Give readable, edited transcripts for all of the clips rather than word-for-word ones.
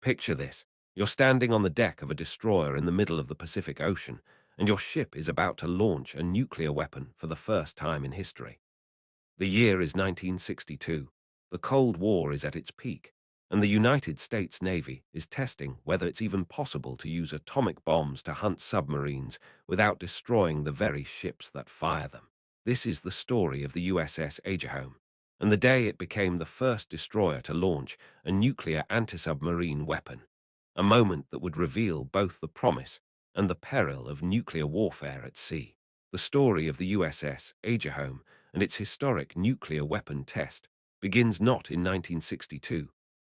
Picture this. You're standing on the deck of a destroyer in the middle of the Pacific Ocean, and your ship is about to launch a nuclear weapon for the first time in history. The year is 1962. The Cold War is at its peak, and the United States Navy is testing whether it's even possible to use atomic bombs to hunt submarines without destroying the very ships that fire them. This is the story of the USS Agerholm, and the day it became the first destroyer to launch a nuclear anti-submarine weapon, a moment that would reveal both the promise and the peril of nuclear warfare at sea. The story of the USS Agerholm and its historic nuclear weapon test begins not in 1962,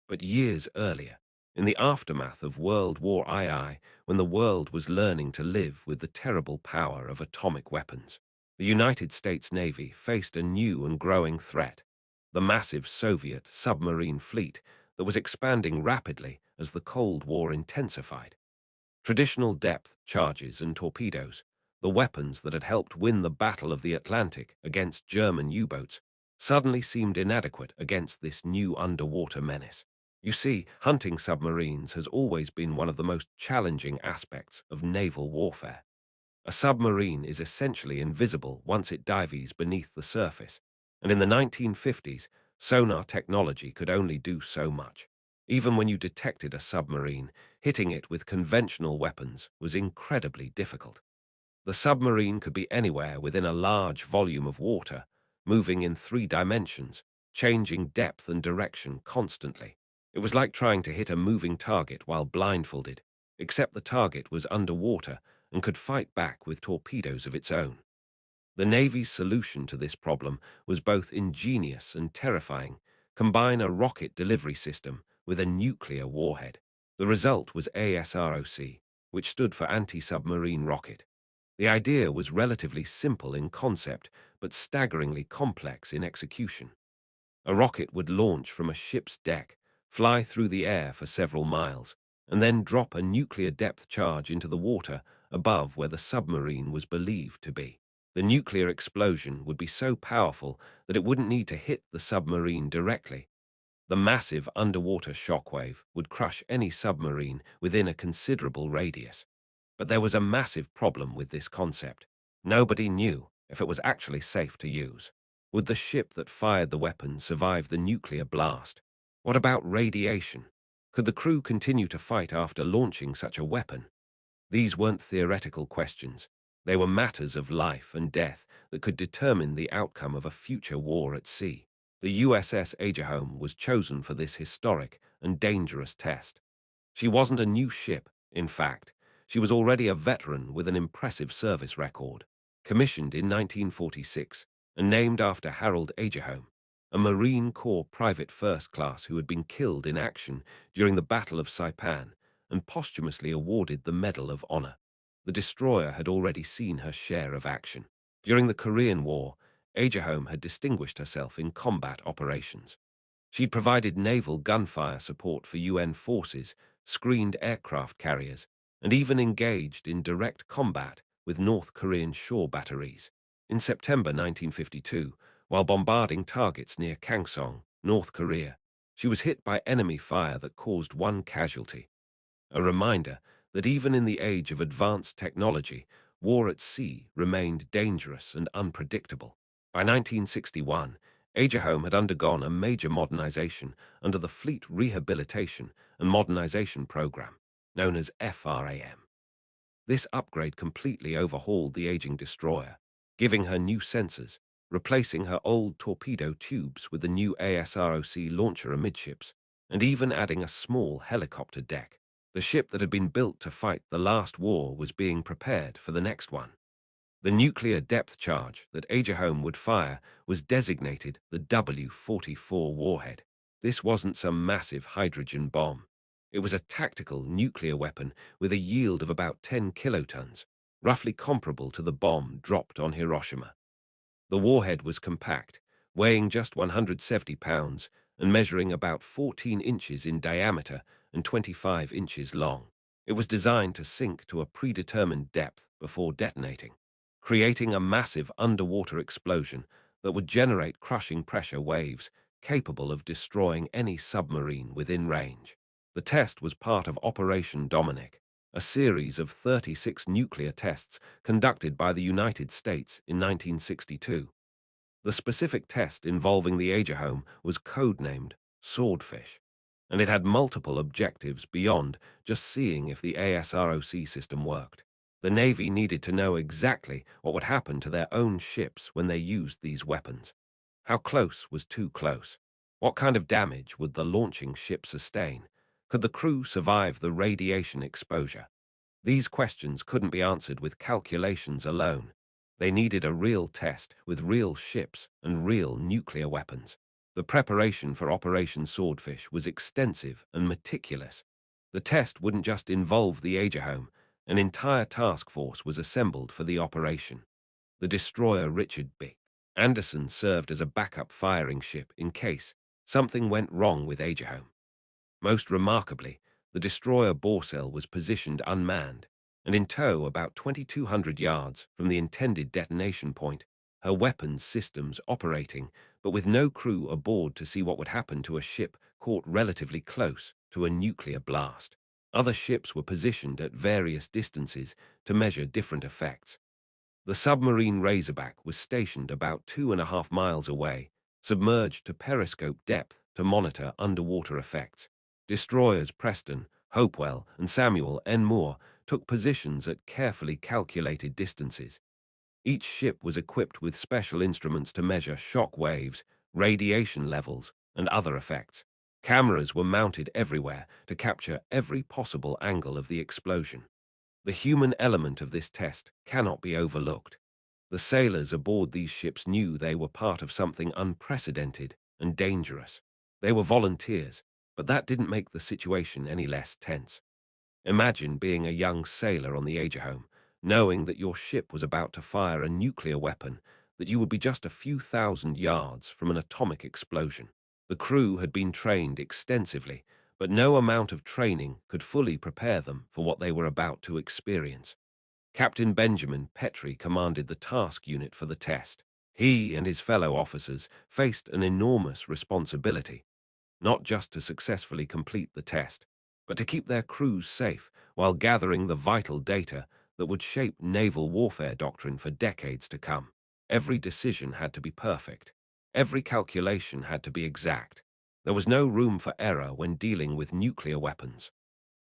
but years earlier, in the aftermath of World War II, when the world was learning to live with the terrible power of atomic weapons. The United States Navy faced a new and growing threat, the massive Soviet submarine fleet that was expanding rapidly as the Cold War intensified. Traditional depth charges and torpedoes, the weapons that had helped win the Battle of the Atlantic against German U-boats, suddenly seemed inadequate against this new underwater menace. You see, hunting submarines has always been one of the most challenging aspects of naval warfare. A submarine is essentially invisible once it dives beneath the surface, and in the 1950s, sonar technology could only do so much. Even when you detected a submarine, hitting it with conventional weapons was incredibly difficult. The submarine could be anywhere within a large volume of water, moving in 3 dimensions, changing depth and direction constantly. It was like trying to hit a moving target while blindfolded, except the target was underwater and could fight back with torpedoes of its own. The Navy's solution to this problem was both ingenious and terrifying: combine a rocket delivery system with a nuclear warhead. The result was ASROC, which stood for Anti-Submarine Rocket. The idea was relatively simple in concept, but staggeringly complex in execution. A rocket would launch from a ship's deck, fly through the air for several miles, and then drop a nuclear depth charge into the water above where the submarine was believed to be. The nuclear explosion would be so powerful that it wouldn't need to hit the submarine directly. The massive underwater shockwave would crush any submarine within a considerable radius. But there was a massive problem with this concept. Nobody knew if it was actually safe to use. Would the ship that fired the weapon survive the nuclear blast? What about radiation? Could the crew continue to fight after launching such a weapon? These weren't theoretical questions. They were matters of life and death that could determine the outcome of a future war at sea. The USS Agerholm was chosen for this historic and dangerous test. She wasn't a new ship, in fact. She was already a veteran with an impressive service record. Commissioned in 1946 and named after Harold Agerholm, a Marine Corps private first class who had been killed in action during the Battle of Saipan and posthumously awarded the Medal of Honor. The destroyer had already seen her share of action. During the Korean War, Agerholm had distinguished herself in combat operations. She'd provided naval gunfire support for UN forces, screened aircraft carriers, and even engaged in direct combat with North Korean shore batteries. In September 1952, while bombarding targets near Kangsong, North Korea, she was hit by enemy fire that caused 1 casualty. A reminder that even in the age of advanced technology, war at sea remained dangerous and unpredictable. By 1961, Agerholm had undergone a major modernization under the Fleet Rehabilitation and Modernization Program, known as FRAM. This upgrade completely overhauled the aging destroyer, giving her new sensors, replacing her old torpedo tubes with the new ASROC launcher amidships, and even adding a small helicopter deck. The ship that had been built to fight the last war was being prepared for the next one. The nuclear depth charge that Agerholm would fire was designated the W-44 warhead. This wasn't some massive hydrogen bomb. It was a tactical nuclear weapon with a yield of about 10 kilotons, roughly comparable to the bomb dropped on Hiroshima. The warhead was compact, weighing just 170 pounds and measuring about 14 inches in diameter and 25 inches long. It was designed to sink to a predetermined depth before detonating, creating a massive underwater explosion that would generate crushing pressure waves capable of destroying any submarine within range. The test was part of Operation Dominic, a series of 36 nuclear tests conducted by the United States in 1962. The specific test involving the Agerholm was codenamed Swordfish, and it had multiple objectives beyond just seeing if the ASROC system worked. The Navy needed to know exactly what would happen to their own ships when they used these weapons. How close was too close? What kind of damage would the launching ship sustain? Could the crew survive the radiation exposure? These questions couldn't be answered with calculations alone. They needed a real test with real ships and real nuclear weapons. The preparation for Operation Swordfish was extensive and meticulous. The test wouldn't just involve the Agerholm. An entire task force was assembled for the operation. The destroyer Richard B. Anderson served as a backup firing ship in case something went wrong with Agerholm. Most remarkably, the destroyer Borsell was positioned unmanned, and in tow about 2,200 yards from the intended detonation point, her weapons systems operating, but with no crew aboard to see what would happen to a ship caught relatively close to a nuclear blast. Other ships were positioned at various distances to measure different effects. The submarine Razorback was stationed about 2.5 miles away, submerged to periscope depth to monitor underwater effects. Destroyers Preston, Hopewell, and Samuel N. Moore took positions at carefully calculated distances. Each ship was equipped with special instruments to measure shock waves, radiation levels, and other effects. Cameras were mounted everywhere to capture every possible angle of the explosion. The human element of this test cannot be overlooked. The sailors aboard these ships knew they were part of something unprecedented and dangerous. They were volunteers, but that didn't make the situation any less tense. Imagine being a young sailor on the Agerholm, knowing that your ship was about to fire a nuclear weapon, that you would be just a few thousand yards from an atomic explosion. The crew had been trained extensively, but no amount of training could fully prepare them for what they were about to experience. Captain Benjamin Petrie commanded the task unit for the test. He and his fellow officers faced an enormous responsibility, not just to successfully complete the test, but to keep their crews safe while gathering the vital data that would shape naval warfare doctrine for decades to come. Every decision had to be perfect. Every calculation had to be exact. There was no room for error when dealing with nuclear weapons.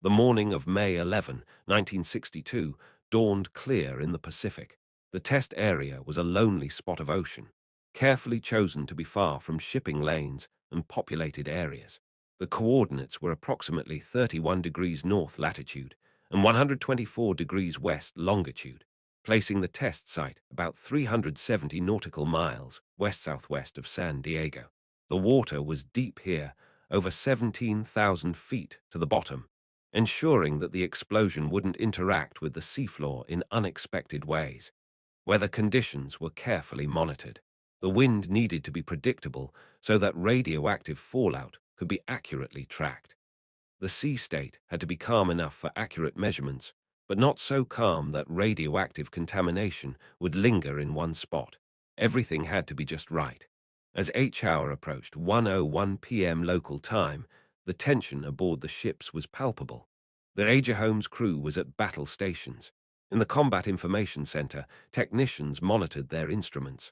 The morning of May 11, 1962, dawned clear in the Pacific. The test area was a lonely spot of ocean, carefully chosen to be far from shipping lanes and populated areas. The coordinates were approximately 31 degrees north latitude and 124 degrees west longitude, placing the test site about 370 nautical miles west-southwest of San Diego. The water was deep here, over 17,000 feet to the bottom, ensuring that the explosion wouldn't interact with the seafloor in unexpected ways. Weather conditions were carefully monitored. The wind needed to be predictable so that radioactive fallout could be accurately tracked. The sea state had to be calm enough for accurate measurements, but not so calm that radioactive contamination would linger in one spot. Everything had to be just right. As H-hour approached 1:01 p.m. local time, the tension aboard the ships was palpable. The Agerholm's crew was at battle stations. In the Combat Information Center, technicians monitored their instruments.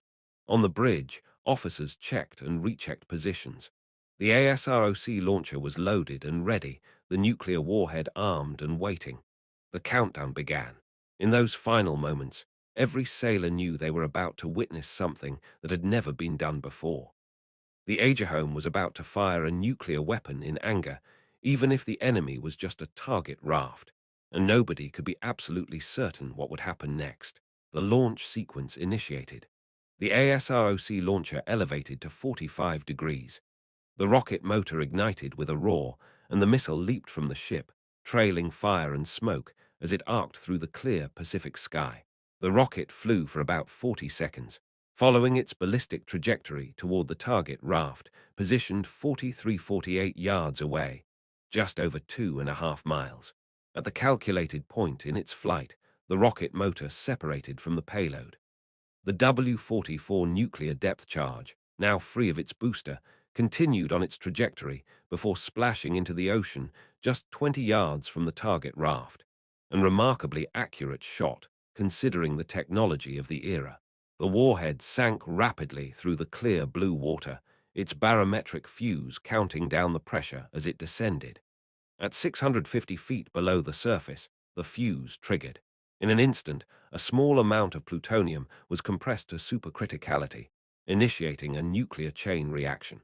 On the bridge, officers checked and rechecked positions. The ASROC launcher was loaded and ready, the nuclear warhead armed and waiting. The countdown began. In those final moments, every sailor knew they were about to witness something that had never been done before. The Agerholm was about to fire a nuclear weapon in anger, even if the enemy was just a target raft, and nobody could be absolutely certain what would happen next. The launch sequence initiated. The ASROC launcher elevated to 45 degrees. The rocket motor ignited with a roar, and the missile leaped from the ship, trailing fire and smoke as it arced through the clear Pacific sky. The rocket flew for about 40 seconds, following its ballistic trajectory toward the target raft, positioned 48 yards away, just over 2.5 miles. At the calculated point in its flight, the rocket motor separated from the payload. The W-44 nuclear depth charge, now free of its booster, continued on its trajectory before splashing into the ocean just 20 yards from the target raft. An remarkably accurate shot, considering the technology of the era. The warhead sank rapidly through the clear blue water, its barometric fuse counting down the pressure as it descended. At 650 feet below the surface, the fuse triggered. In an instant, a small amount of plutonium was compressed to supercriticality, initiating a nuclear chain reaction.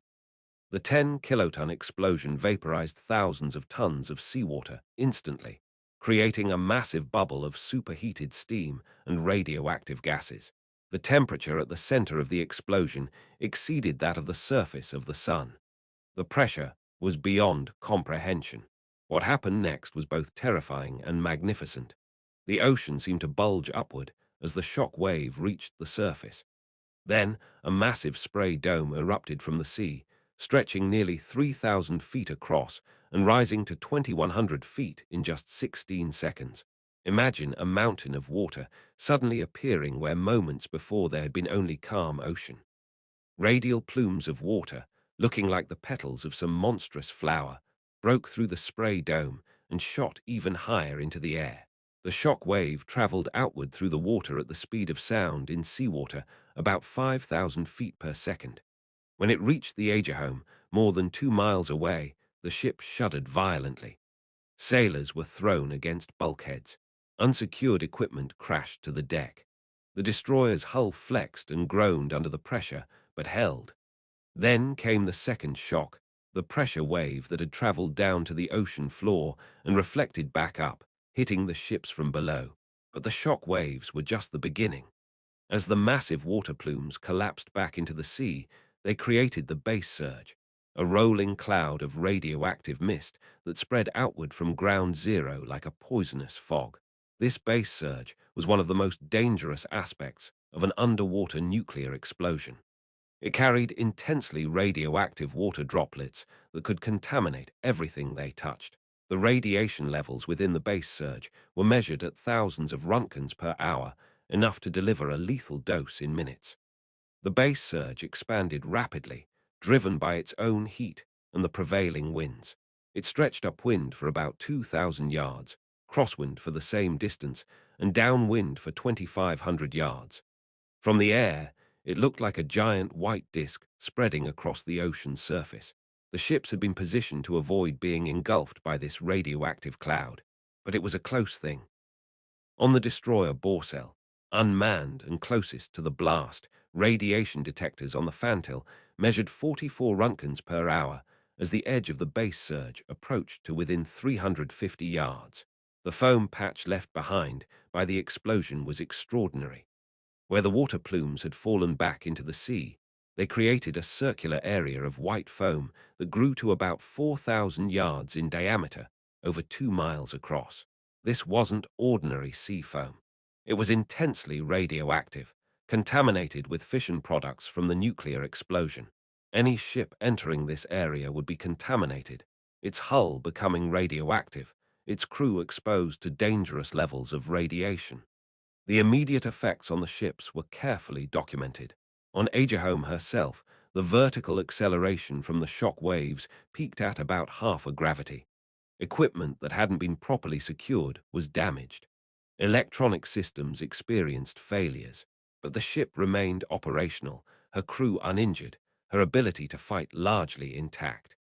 The 10-kiloton explosion vaporized thousands of tons of seawater instantly, creating a massive bubble of superheated steam and radioactive gases. The temperature at the center of the explosion exceeded that of the surface of the sun. The pressure was beyond comprehension. What happened next was both terrifying and magnificent. The ocean seemed to bulge upward as the shock wave reached the surface. Then, a massive spray dome erupted from the sea, stretching nearly 3,000 feet across and rising to 2,100 feet in just 16 seconds. Imagine a mountain of water suddenly appearing where moments before there had been only calm ocean. Radial plumes of water, looking like the petals of some monstrous flower, broke through the spray dome and shot even higher into the air. The shock wave traveled outward through the water at the speed of sound in seawater, about 5,000 feet per second. When it reached the Agerholm, more than 2 miles away, the ship shuddered violently. Sailors were thrown against bulkheads. Unsecured equipment crashed to the deck. The destroyer's hull flexed and groaned under the pressure, but held. Then came the second shock, the pressure wave that had traveled down to the ocean floor and reflected back up, hitting the ships from below. But the shock waves were just the beginning. As the massive water plumes collapsed back into the sea, they created the base surge, a rolling cloud of radioactive mist that spread outward from ground zero like a poisonous fog. This base surge was one of the most dangerous aspects of an underwater nuclear explosion. It carried intensely radioactive water droplets that could contaminate everything they touched. The radiation levels within the base surge were measured at thousands of roentgens per hour, enough to deliver a lethal dose in minutes. The base surge expanded rapidly, driven by its own heat and the prevailing winds. It stretched upwind for about 2,000 yards, crosswind for the same distance, and downwind for 2,500 yards. From the air, it looked like a giant white disk spreading across the ocean's surface. The ships had been positioned to avoid being engulfed by this radioactive cloud, but it was a close thing. On the destroyer Borcel, unmanned and closest to the blast, radiation detectors on the fantail measured 44 roentgens per hour as the edge of the base surge approached to within 350 yards. The foam patch left behind by the explosion was extraordinary. Where the water plumes had fallen back into the sea, they created a circular area of white foam that grew to about 4,000 yards in diameter, over 2 miles across. This wasn't ordinary sea foam. It was intensely radioactive, contaminated with fission products from the nuclear explosion. Any ship entering this area would be contaminated, its hull becoming radioactive, its crew exposed to dangerous levels of radiation. The immediate effects on the ships were carefully documented. On Agerholm herself, the vertical acceleration from the shock waves peaked at about half a gravity. Equipment that hadn't been properly secured was damaged. Electronic systems experienced failures, but the ship remained operational, her crew uninjured, her ability to fight largely intact.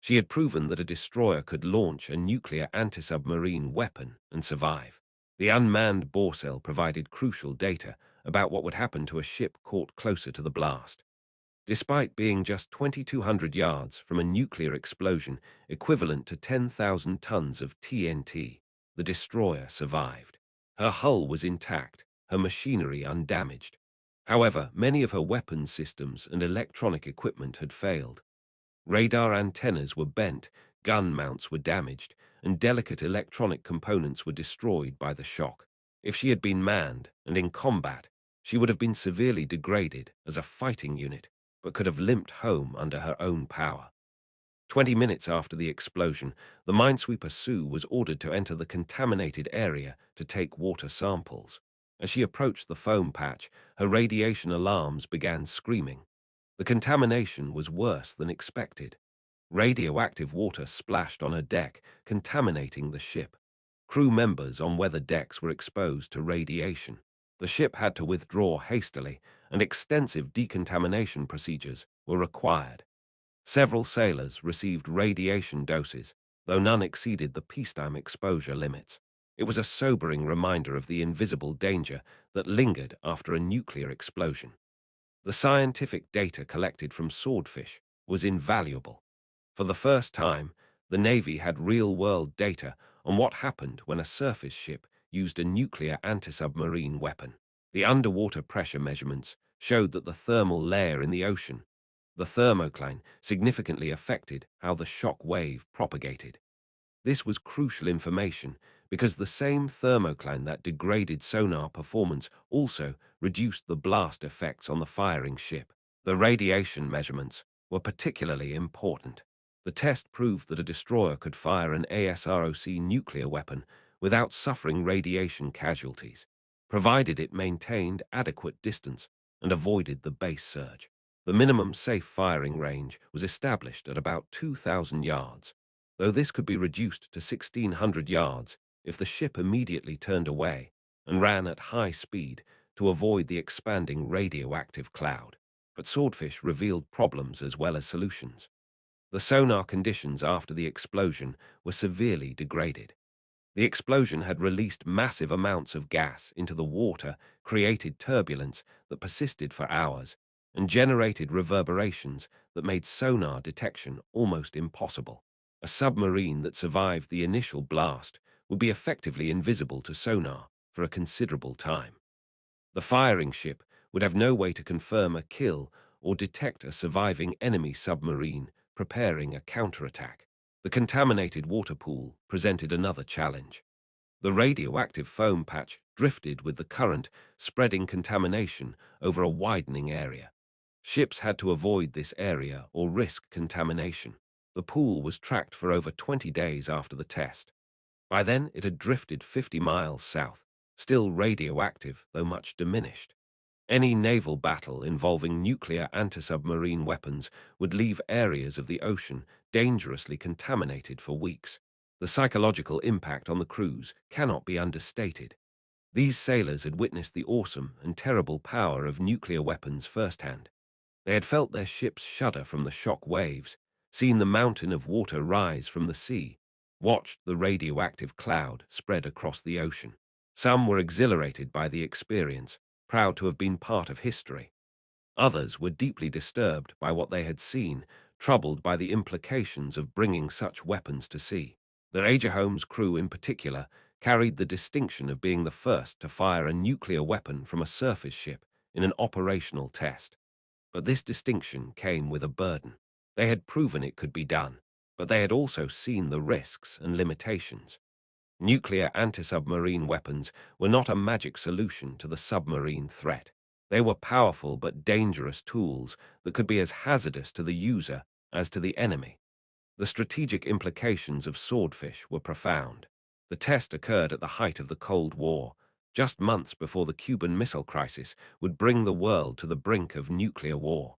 She had proven that a destroyer could launch a nuclear anti-submarine weapon and survive. The unmanned Borcel provided crucial data about what would happen to a ship caught closer to the blast. Despite being just 2,200 yards from a nuclear explosion equivalent to 10,000 tons of TNT, the destroyer survived. Her hull was intact, her machinery undamaged. However, many of her weapons systems and electronic equipment had failed. Radar antennas were bent, gun mounts were damaged, and delicate electronic components were destroyed by the shock. If she had been manned and in combat, she would have been severely degraded as a fighting unit, but could have limped home under her own power. 20 minutes after the explosion, the minesweeper Sue was ordered to enter the contaminated area to take water samples. As she approached the foam patch, her radiation alarms began screaming. The contamination was worse than expected. Radioactive water splashed on her deck, contaminating the ship. Crew members on weather decks were exposed to radiation. The ship had to withdraw hastily, and extensive decontamination procedures were required. Several sailors received radiation doses, though none exceeded the peacetime exposure limits. It was a sobering reminder of the invisible danger that lingered after a nuclear explosion. The scientific data collected from Swordfish was invaluable. For the first time, the Navy had real-world data on what happened when a surface ship used a nuclear anti-submarine weapon. The underwater pressure measurements showed that the thermal layer in the ocean, the thermocline, significantly affected how the shock wave propagated. This was crucial information because the same thermocline that degraded sonar performance also reduced the blast effects on the firing ship. The radiation measurements were particularly important. The test proved that a destroyer could fire an ASROC nuclear weapon without suffering radiation casualties, provided it maintained adequate distance and avoided the base surge. The minimum safe firing range was established at about 2,000 yards, though this could be reduced to 1,600 yards if the ship immediately turned away and ran at high speed to avoid the expanding radioactive cloud. But Swordfish revealed problems as well as solutions. The sonar conditions after the explosion were severely degraded. The explosion had released massive amounts of gas into the water, created turbulence that persisted for hours, and generated reverberations that made sonar detection almost impossible. A submarine that survived the initial blast would be effectively invisible to sonar for a considerable time. The firing ship would have no way to confirm a kill or detect a surviving enemy submarine preparing a counterattack. The contaminated water pool presented another challenge. The radioactive foam patch drifted with the current, spreading contamination over a widening area. Ships had to avoid this area or risk contamination. The pool was tracked for over 20 days after the test. By then, it had drifted 50 miles south, still radioactive, though much diminished. Any naval battle involving nuclear anti-submarine weapons would leave areas of the ocean dangerously contaminated for weeks. The psychological impact on the crews cannot be understated. These sailors had witnessed the awesome and terrible power of nuclear weapons firsthand. They had felt their ships shudder from the shock waves, seen the mountain of water rise from the sea, watched the radioactive cloud spread across the ocean. Some were exhilarated by the experience, proud to have been part of history. Others were deeply disturbed by what they had seen, troubled by the implications of bringing such weapons to sea. The Agerholm's crew in particular carried the distinction of being the first to fire a nuclear weapon from a surface ship in an operational test. But this distinction came with a burden. They had proven it could be done, but they had also seen the risks and limitations. Nuclear anti-submarine weapons were not a magic solution to the submarine threat. They were powerful but dangerous tools that could be as hazardous to the user as to the enemy. The strategic implications of Swordfish were profound. The test occurred at the height of the Cold War, just months before the Cuban Missile Crisis would bring the world to the brink of nuclear war.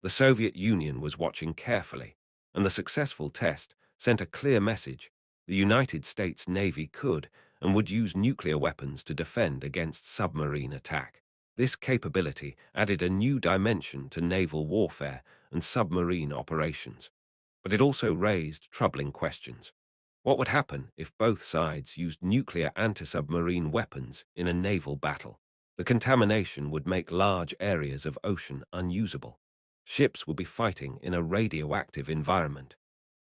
The Soviet Union was watching carefully, and the successful test sent a clear message: the United States Navy could and would use nuclear weapons to defend against submarine attack. This capability added a new dimension to naval warfare and submarine operations. But it also raised troubling questions. What would happen if both sides used nuclear anti-submarine weapons in a naval battle? The contamination would make large areas of ocean unusable. Ships would be fighting in a radioactive environment.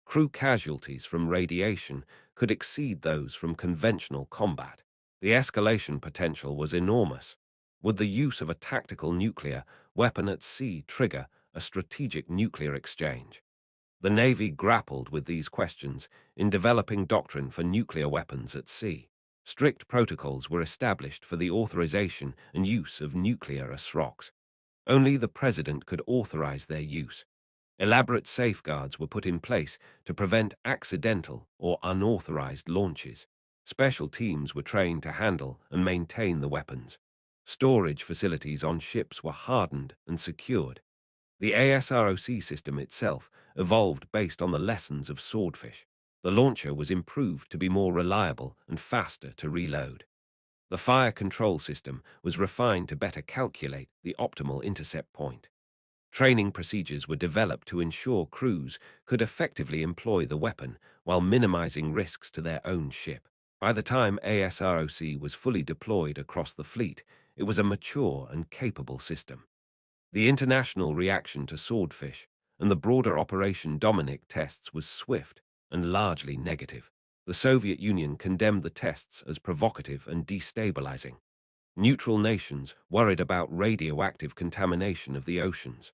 Crew casualties from radiation could exceed those from conventional combat. The escalation potential was enormous. Would the use of a tactical nuclear weapon at sea trigger a strategic nuclear exchange? The Navy grappled with these questions in developing doctrine for nuclear weapons at sea. Strict protocols were established for the authorization and use of nuclear ASROCs. Only the President could authorize their use. Elaborate safeguards were put in place to prevent accidental or unauthorized launches. Special teams were trained to handle and maintain the weapons. Storage facilities on ships were hardened and secured. The ASROC system itself evolved based on the lessons of Swordfish. The launcher was improved to be more reliable and faster to reload. The fire control system was refined to better calculate the optimal intercept point. Training procedures were developed to ensure crews could effectively employ the weapon while minimizing risks to their own ship. By the time ASROC was fully deployed across the fleet, it was a mature and capable system. The international reaction to Swordfish and the broader Operation Dominic tests was swift and largely negative. The Soviet Union condemned the tests as provocative and destabilizing. Neutral nations worried about radioactive contamination of the oceans.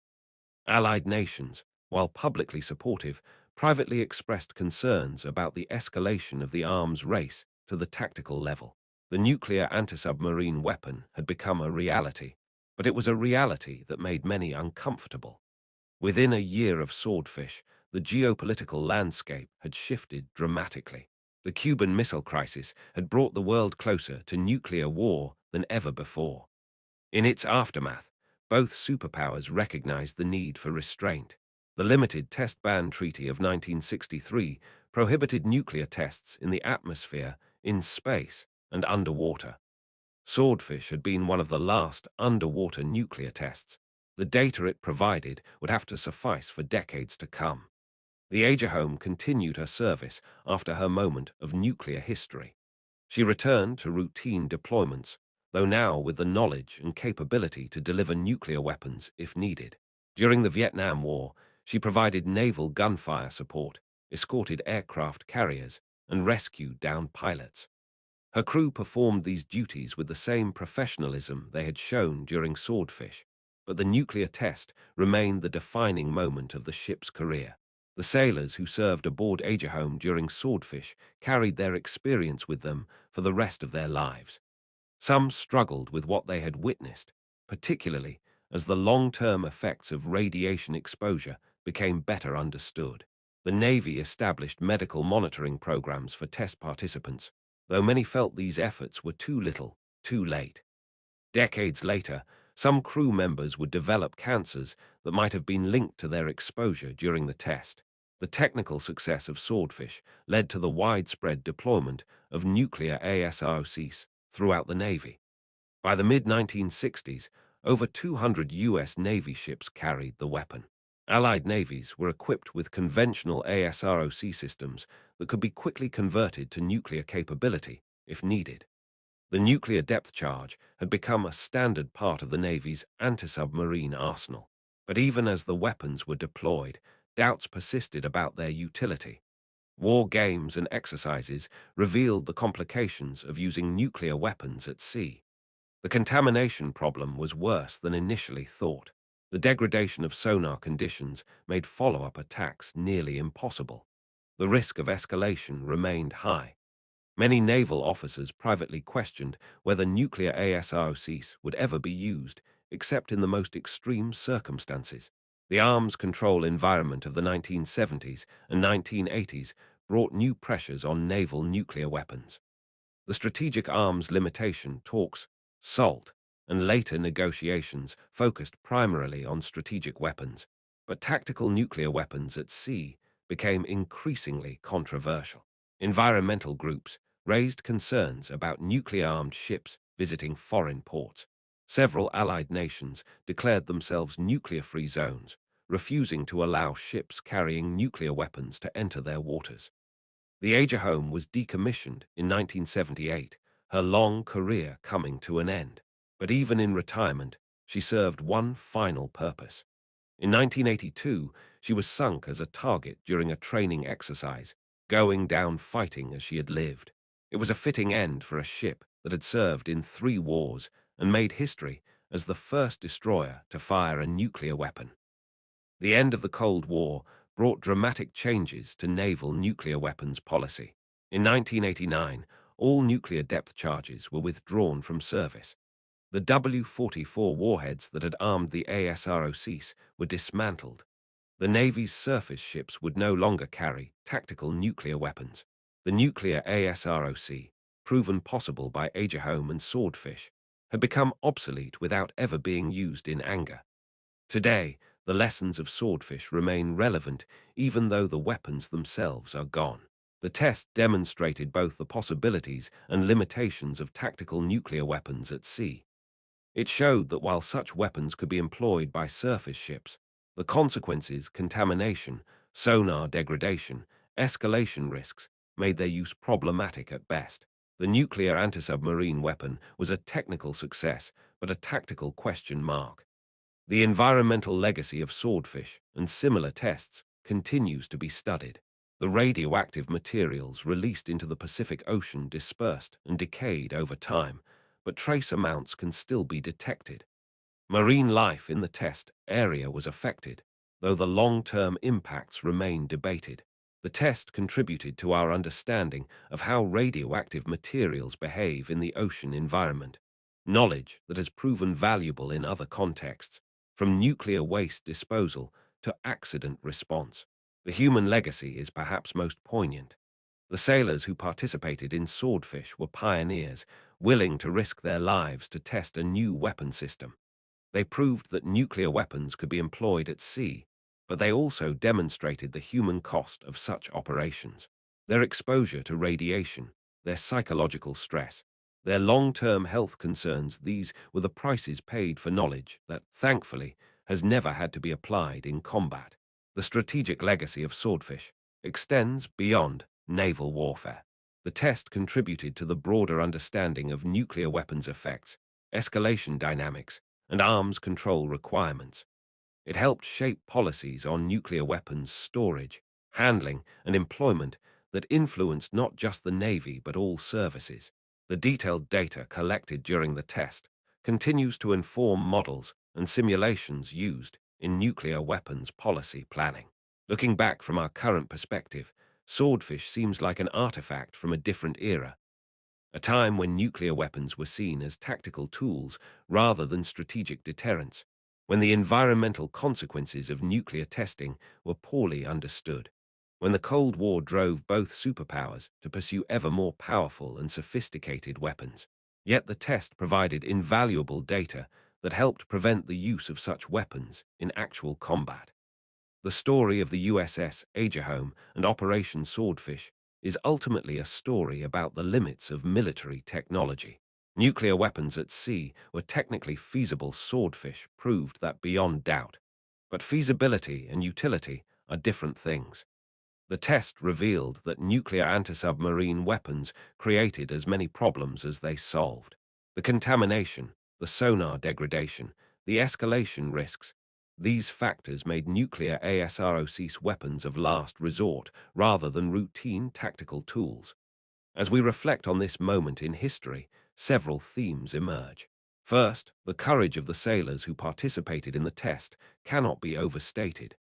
Allied nations, while publicly supportive, privately expressed concerns about the escalation of the arms race to the tactical level. The nuclear anti-submarine weapon had become a reality, but it was a reality that made many uncomfortable. Within a year of Swordfish, the geopolitical landscape had shifted dramatically. The Cuban Missile Crisis had brought the world closer to nuclear war than ever before. In its aftermath, both superpowers recognized the need for restraint. The Limited Test Ban Treaty of 1963 prohibited nuclear tests in the atmosphere, in space, and underwater. Swordfish had been one of the last underwater nuclear tests. The data it provided would have to suffice for decades to come. The Agerholm continued her service after her moment of nuclear history. She returned to routine deployments, though now with the knowledge and capability to deliver nuclear weapons if needed. During the Vietnam War, she provided naval gunfire support, escorted aircraft carriers, and rescued downed pilots. Her crew performed these duties with the same professionalism they had shown during Swordfish, but the nuclear test remained the defining moment of the ship's career. The sailors who served aboard Agerholm during Swordfish carried their experience with them for the rest of their lives. Some struggled with what they had witnessed, particularly as the long-term effects of radiation exposure became better understood. The Navy established medical monitoring programs for test participants, though many felt these efforts were too little, too late. Decades later, some crew members would develop cancers that might have been linked to their exposure during the test. The technical success of Swordfish led to the widespread deployment of nuclear ASROCs throughout the Navy. By the mid-1960s, over 200 U.S. Navy ships carried the weapon. Allied navies were equipped with conventional ASROC systems that could be quickly converted to nuclear capability if needed. The nuclear depth charge had become a standard part of the Navy's anti-submarine arsenal. But even as the weapons were deployed, doubts persisted about their utility. War games and exercises revealed the complications of using nuclear weapons at sea. The contamination problem was worse than initially thought. The degradation of sonar conditions made follow-up attacks nearly impossible. The risk of escalation remained high. Many naval officers privately questioned whether nuclear ASROCs would ever be used, except in the most extreme circumstances. The arms control environment of the 1970s and 1980s brought new pressures on naval nuclear weapons. The Strategic Arms Limitation talks, SALT, and later negotiations focused primarily on strategic weapons, but tactical nuclear weapons at sea became increasingly controversial. Environmental groups raised concerns about nuclear-armed ships visiting foreign ports. Several Allied nations declared themselves nuclear-free zones, refusing to allow ships carrying nuclear weapons to enter their waters. The Agerholm was decommissioned in 1978, her long career coming to an end. But even in retirement, she served one final purpose. In 1982, she was sunk as a target during a training exercise, going down fighting as she had lived. It was a fitting end for a ship that had served in 3 wars and made history as the first destroyer to fire a nuclear weapon. The end of the Cold War brought dramatic changes to naval nuclear weapons policy. In 1989, all nuclear depth charges were withdrawn from service. The W-44 warheads that had armed the ASROCs were dismantled. The Navy's surface ships would no longer carry tactical nuclear weapons. The nuclear ASROC, proven possible by Agerholm and Swordfish, had become obsolete without ever being used in anger. Today, the lessons of Swordfish remain relevant even though the weapons themselves are gone. The test demonstrated both the possibilities and limitations of tactical nuclear weapons at sea. It showed that while such weapons could be employed by surface ships, the consequences, contamination, sonar degradation, escalation risks, made their use problematic at best. The nuclear anti-submarine weapon was a technical success, but a tactical question mark. The environmental legacy of Swordfish and similar tests continues to be studied. The radioactive materials released into the Pacific Ocean dispersed and decayed over time, but trace amounts can still be detected. Marine life in the test area was affected, though the long-term impacts remain debated. The test contributed to our understanding of how radioactive materials behave in the ocean environment, knowledge that has proven valuable in other contexts, from nuclear waste disposal to accident response. The human legacy is perhaps most poignant. The sailors who participated in Swordfish were pioneers, willing to risk their lives to test a new weapon system. They proved that nuclear weapons could be employed at sea, but they also demonstrated the human cost of such operations. Their exposure to radiation, their psychological stress, their long-term health concerns, these were the prices paid for knowledge that, thankfully, has never had to be applied in combat. The strategic legacy of Swordfish extends beyond naval warfare. The test contributed to the broader understanding of nuclear weapons effects, escalation dynamics, and arms control requirements. It helped shape policies on nuclear weapons storage, handling, and employment that influenced not just the Navy but all services. The detailed data collected during the test continues to inform models and simulations used in nuclear weapons policy planning. Looking back from our current perspective, Swordfish seems like an artifact from a different era, a time when nuclear weapons were seen as tactical tools rather than strategic deterrents, when the environmental consequences of nuclear testing were poorly understood, when the Cold War drove both superpowers to pursue ever more powerful and sophisticated weapons. Yet the test provided invaluable data that helped prevent the use of such weapons in actual combat. The story of the USS Agerholm and Operation Swordfish is ultimately a story about the limits of military technology. Nuclear weapons at sea were technically feasible. Swordfish proved that beyond doubt. But feasibility and utility are different things. The test revealed that nuclear anti-submarine weapons created as many problems as they solved. The contamination, the sonar degradation, the escalation risks, these factors made nuclear ASROCs weapons of last resort rather than routine tactical tools. As we reflect on this moment in history, several themes emerge. First, the courage of the sailors who participated in the test cannot be overstated.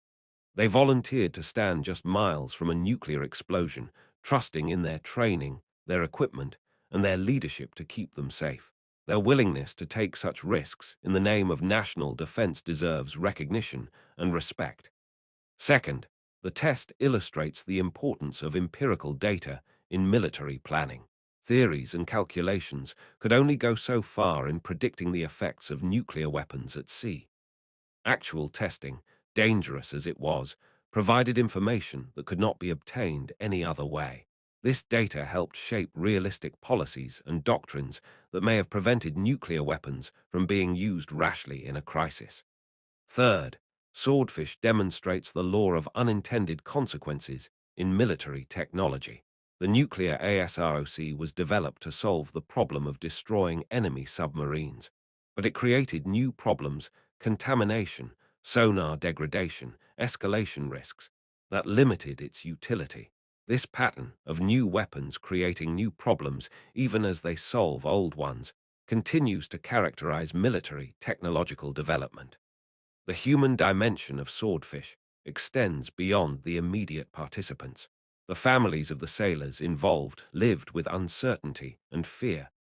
They volunteered to stand just miles from a nuclear explosion, trusting in their training, their equipment, and their leadership to keep them safe. Their willingness to take such risks in the name of national defense deserves recognition and respect. Second, the test illustrates the importance of empirical data in military planning. Theories and calculations could only go so far in predicting the effects of nuclear weapons at sea. Actual testing, dangerous as it was, provided information that could not be obtained any other way. This data helped shape realistic policies and doctrines that may have prevented nuclear weapons from being used rashly in a crisis. Third, Swordfish demonstrates the law of unintended consequences in military technology. The nuclear ASROC was developed to solve the problem of destroying enemy submarines, but it created new problems: contamination, sonar degradation, escalation risks that limited its utility. This pattern of new weapons creating new problems even as they solve old ones continues to characterize military technological development. The human dimension of Swordfish extends beyond the immediate participants. The families of the sailors involved lived with uncertainty and fear,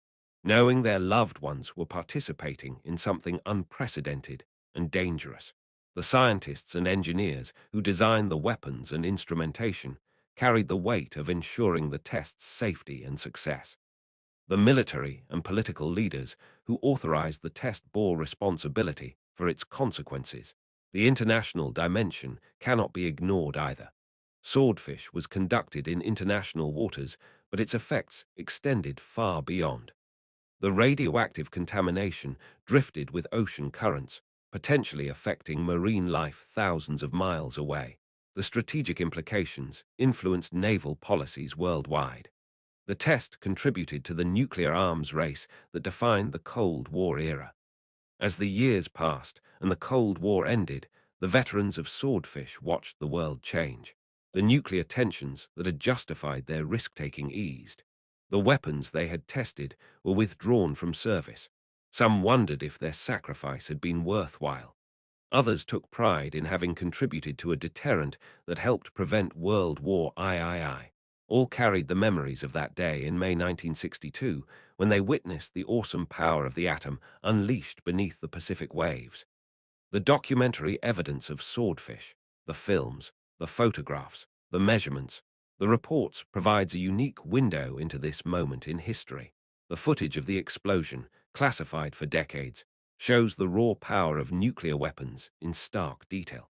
knowing their loved ones were participating in something unprecedented and dangerous. The scientists and engineers who designed the weapons and instrumentation carried the weight of ensuring the test's safety and success. The military and political leaders who authorized the test bore responsibility for its consequences. The international dimension cannot be ignored either. Swordfish was conducted in international waters, but its effects extended far beyond. The radioactive contamination drifted with ocean currents, potentially affecting marine life thousands of miles away. The strategic implications influenced naval policies worldwide. The test contributed to the nuclear arms race that defined the Cold War era. As the years passed and the Cold War ended, the veterans of Swordfish watched the world change. The nuclear tensions that had justified their risk-taking eased. The weapons they had tested were withdrawn from service. Some wondered if their sacrifice had been worthwhile. Others took pride in having contributed to a deterrent that helped prevent World War III. All carried the memories of that day in May 1962 when they witnessed the awesome power of the atom unleashed beneath the Pacific waves. The documentary evidence of Swordfish, the films, the photographs, the measurements, the reports provides a unique window into this moment in history. The footage of the explosion, classified for decades, shows the raw power of nuclear weapons in stark detail.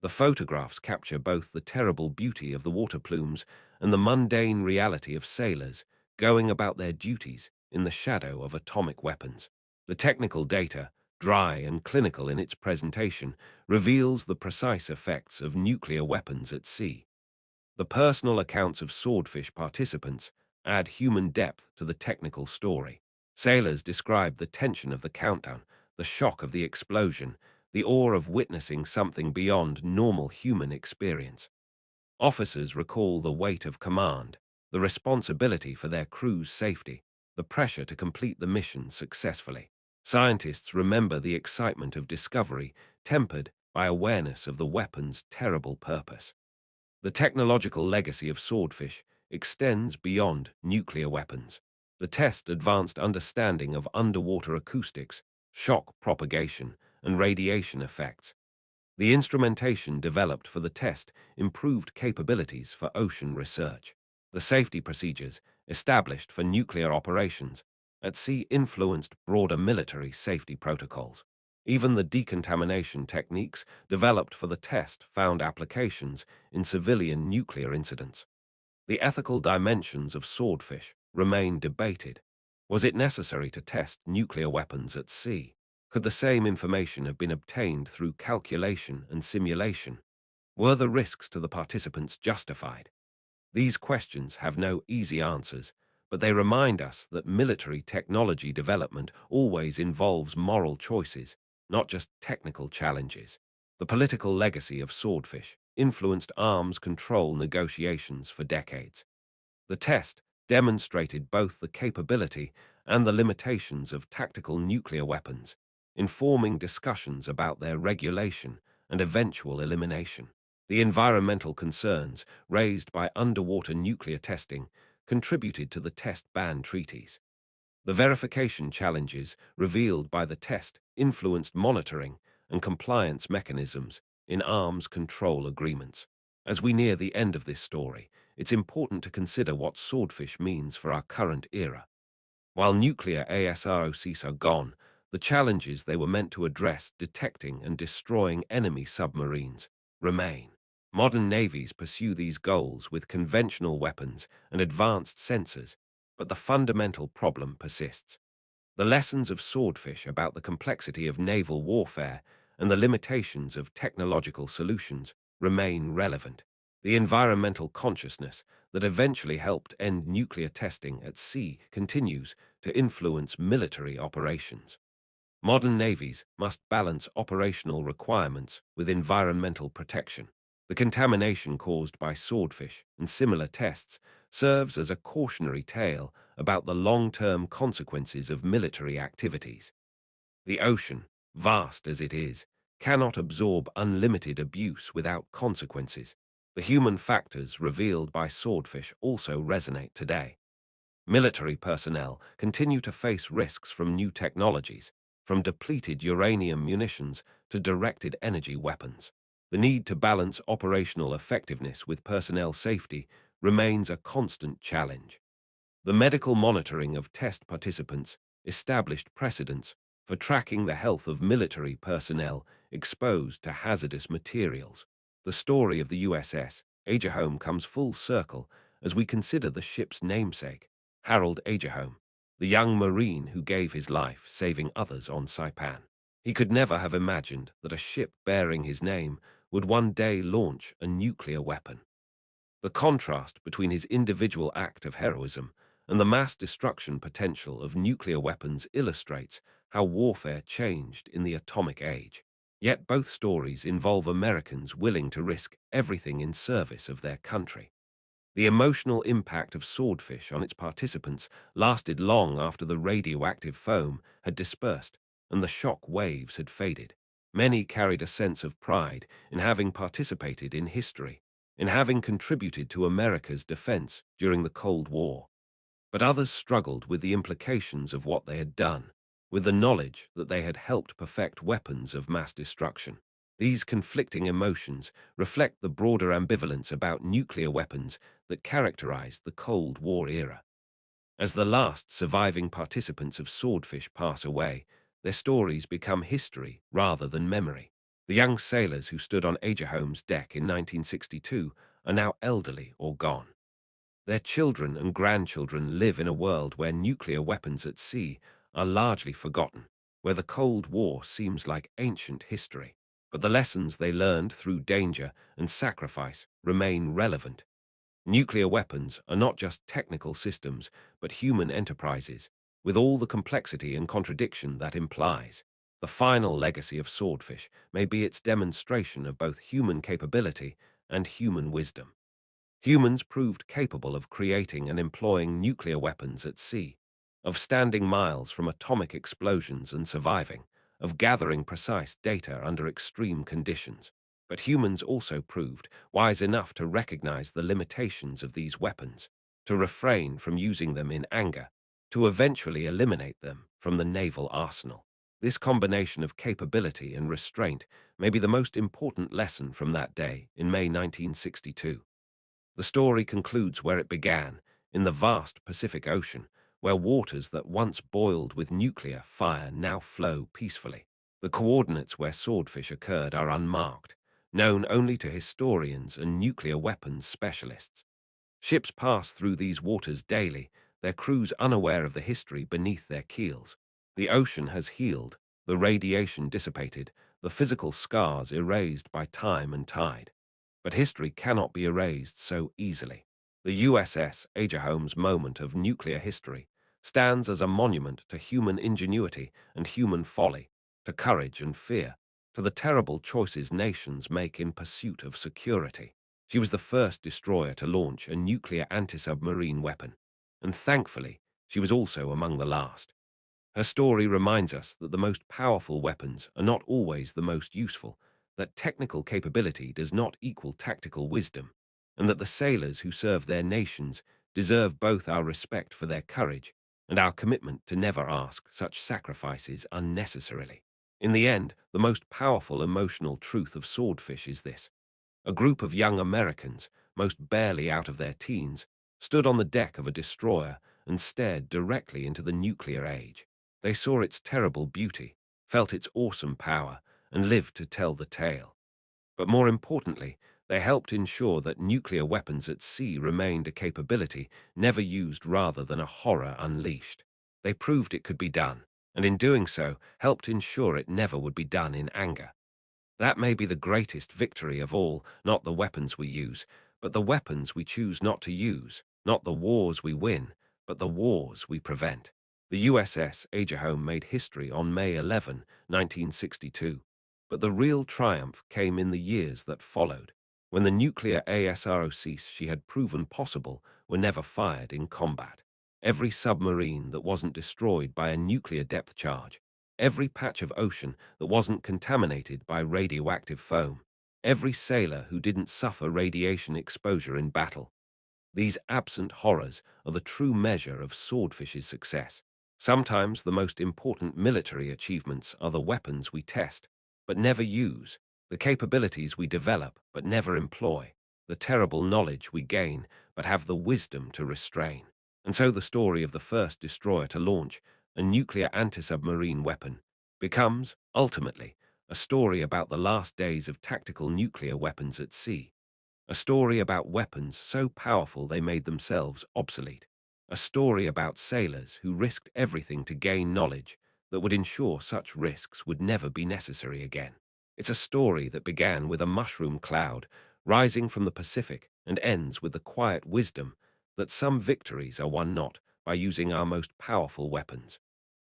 The photographs capture both the terrible beauty of the water plumes and the mundane reality of sailors going about their duties in the shadow of atomic weapons. The technical data, dry and clinical in its presentation, reveals the precise effects of nuclear weapons at sea. The personal accounts of Swordfish participants add human depth to the technical story. Sailors describe the tension of the countdown, the shock of the explosion, the awe of witnessing something beyond normal human experience. Officers recall the weight of command, the responsibility for their crew's safety, the pressure to complete the mission successfully. Scientists remember the excitement of discovery, tempered by awareness of the weapon's terrible purpose. The technological legacy of Swordfish extends beyond nuclear weapons. The test advanced understanding of underwater acoustics, shock propagation, and radiation effects. The instrumentation developed for the test improved capabilities for ocean research. The safety procedures established for nuclear operations at sea influenced broader military safety protocols. Even the decontamination techniques developed for the test found applications in civilian nuclear incidents. The ethical dimensions of Swordfish remain debated. Was it necessary to test nuclear weapons at sea? Could the same information have been obtained through calculation and simulation? Were the risks to the participants justified? These questions have no easy answers, but they remind us that military technology development always involves moral choices, not just technical challenges. The political legacy of Swordfish influenced arms control negotiations for decades. The test demonstrated both the capability and the limitations of tactical nuclear weapons, informing discussions about their regulation and eventual elimination. The environmental concerns raised by underwater nuclear testing contributed to the test ban treaties. The verification challenges revealed by the test influenced monitoring and compliance mechanisms in arms control agreements. As we near the end of this story, it's important to consider what Swordfish means for our current era. While nuclear ASROCs are gone, the challenges they were meant to address, detecting and destroying enemy submarines, remain. Modern navies pursue these goals with conventional weapons and advanced sensors, but the fundamental problem persists. The lessons of Swordfish about the complexity of naval warfare and the limitations of technological solutions remain relevant. The environmental consciousness that eventually helped end nuclear testing at sea continues to influence military operations. Modern navies must balance operational requirements with environmental protection. The contamination caused by Swordfish and similar tests serves as a cautionary tale about the long-term consequences of military activities. The ocean, vast as it is, cannot absorb unlimited abuse without consequences. The human factors revealed by Swordfish also resonate today. Military personnel continue to face risks from new technologies, from depleted uranium munitions to directed energy weapons. The need to balance operational effectiveness with personnel safety remains a constant challenge. The medical monitoring of test participants established precedents, for tracking the health of military personnel exposed to hazardous materials. The story of the USS Agerholm comes full circle as we consider the ship's namesake, Harold Agerholm, the young Marine who gave his life saving others on Saipan. He could never have imagined that a ship bearing his name would one day launch a nuclear weapon. The contrast between his individual act of heroism and the mass destruction potential of nuclear weapons illustrates how warfare changed in the atomic age. Yet both stories involve Americans willing to risk everything in service of their country. The emotional impact of Swordfish on its participants lasted long after the radioactive foam had dispersed and the shock waves had faded. Many carried a sense of pride in having participated in history, in having contributed to America's defense during the Cold War. But others struggled with the implications of what they had done, with the knowledge that they had helped perfect weapons of mass destruction. These conflicting emotions reflect the broader ambivalence about nuclear weapons that characterized the Cold War era. As the last surviving participants of Swordfish pass away, their stories become history rather than memory. The young sailors who stood on Agerholm's deck in 1962 are now elderly or gone. Their children and grandchildren live in a world where nuclear weapons at sea are largely forgotten, where the Cold War seems like ancient history. But the lessons they learned through danger and sacrifice remain relevant. Nuclear weapons are not just technical systems, but human enterprises, with all the complexity and contradiction that implies. The final legacy of Swordfish may be its demonstration of both human capability and human wisdom. Humans proved capable of creating and employing nuclear weapons at sea, of standing miles from atomic explosions and surviving, of gathering precise data under extreme conditions. But humans also proved wise enough to recognize the limitations of these weapons, to refrain from using them in anger, to eventually eliminate them from the naval arsenal. This combination of capability and restraint may be the most important lesson from that day in May 1962. The story concludes where it began, in the vast Pacific Ocean, where waters that once boiled with nuclear fire now flow peacefully. The coordinates where Swordfish occurred are unmarked, known only to historians and nuclear weapons specialists. Ships pass through these waters daily, their crews unaware of the history beneath their keels. The ocean has healed, the radiation dissipated, the physical scars erased by time and tide. But history cannot be erased so easily. The USS Agerholm's moment of nuclear history stands as a monument to human ingenuity and human folly, to courage and fear, to the terrible choices nations make in pursuit of security. She was the first destroyer to launch a nuclear anti-submarine weapon, and thankfully, she was also among the last. Her story reminds us that the most powerful weapons are not always the most useful, that technical capability does not equal tactical wisdom, and that the sailors who serve their nations deserve both our respect for their courage and our commitment to never ask such sacrifices unnecessarily. In the end, the most powerful emotional truth of Swordfish is this. A group of young Americans, most barely out of their teens, stood on the deck of a destroyer and stared directly into the nuclear age. They saw its terrible beauty, felt its awesome power, and lived to tell the tale. But more importantly, they helped ensure that nuclear weapons at sea remained a capability never used rather than a horror unleashed. They proved it could be done, and in doing so, helped ensure it never would be done in anger. That may be the greatest victory of all, not the weapons we use, but the weapons we choose not to use, not the wars we win, but the wars we prevent. The USS Agerholm made history on May 11, 1962, but the real triumph came in the years that followed, when the nuclear ASROCs she had proven possible were never fired in combat. Every submarine that wasn't destroyed by a nuclear depth charge, every patch of ocean that wasn't contaminated by radioactive foam, every sailor who didn't suffer radiation exposure in battle. These absent horrors are the true measure of Swordfish's success. Sometimes the most important military achievements are the weapons we test, but never use, the capabilities we develop but never employ, the terrible knowledge we gain but have the wisdom to restrain. And so the story of the first destroyer to launch a nuclear anti-submarine weapon becomes, ultimately, a story about the last days of tactical nuclear weapons at sea. A story about weapons so powerful they made themselves obsolete. A story about sailors who risked everything to gain knowledge that would ensure such risks would never be necessary again. It's a story that began with a mushroom cloud rising from the Pacific and ends with the quiet wisdom that some victories are won not by using our most powerful weapons,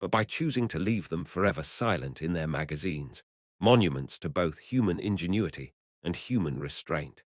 but by choosing to leave them forever silent in their magazines, monuments to both human ingenuity and human restraint.